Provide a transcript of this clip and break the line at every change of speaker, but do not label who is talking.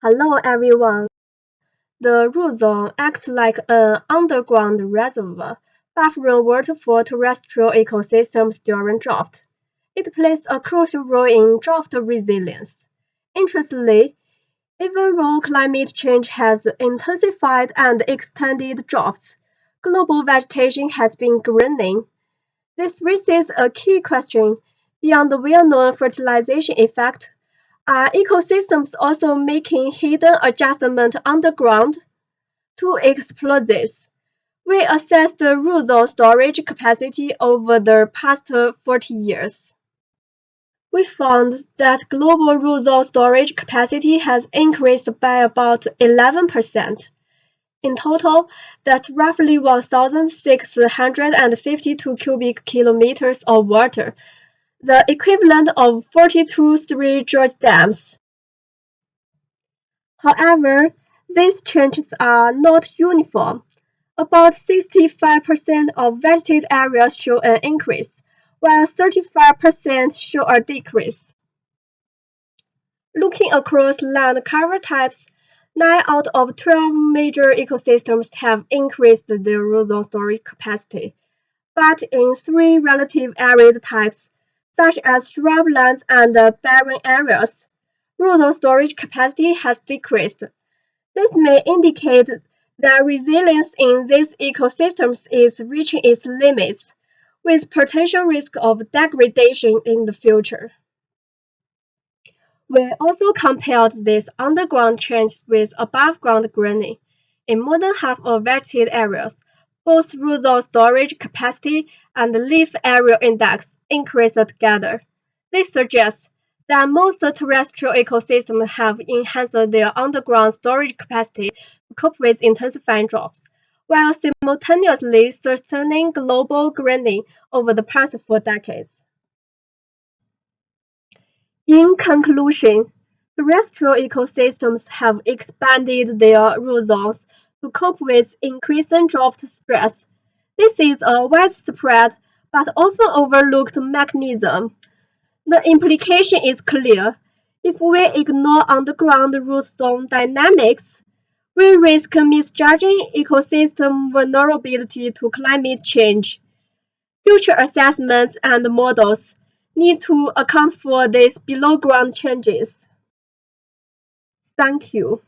Hello everyone. The root zone acts like an underground reservoir, buffering water for terrestrial ecosystems during drought. It plays a crucial role in drought resilience. Interestingly, even though climate change has intensified and extended droughts, global vegetation has been greening. This raises a key question beyond the well-known fertilization effect. Are ecosystems also making hidden adjustments underground? To explore this, we assessed the root zone storage capacity over the past 40 years. We found that global root zone storage capacity has increased by about 11%. In total, that's roughly 1,652 cubic kilometers of water, the equivalent of 42 three-George dams. However, these changes are not uniform. About 65% of vegetated areas show an increase, while 35% show a decrease. Looking across land cover types, 9 out of 12 major ecosystems have increased their root zone storage capacity, but in 3 relative arid types, such as shrublands and barren areas, root zone storage capacity has decreased. This may indicate that resilience in these ecosystems is reaching its limits, with potential risk of degradation in the future. We also compared these underground changes with above-ground greening. In more than half of vegetated areas, both root zone storage capacity and the leaf area index increased together. This suggests that most terrestrial ecosystems have enhanced their underground storage capacity to cope with intensifying droughts, while simultaneously sustaining global greening over the past 4 decades. In conclusion, terrestrial ecosystems have expanded their root zones to cope with increasing drought stress. This is a widespread but often overlooked mechanism. The implication is clear. If we ignore underground root zone dynamics, we risk misjudging ecosystem vulnerability to climate change. Future assessments and models need to account for these below-ground changes. Thank you.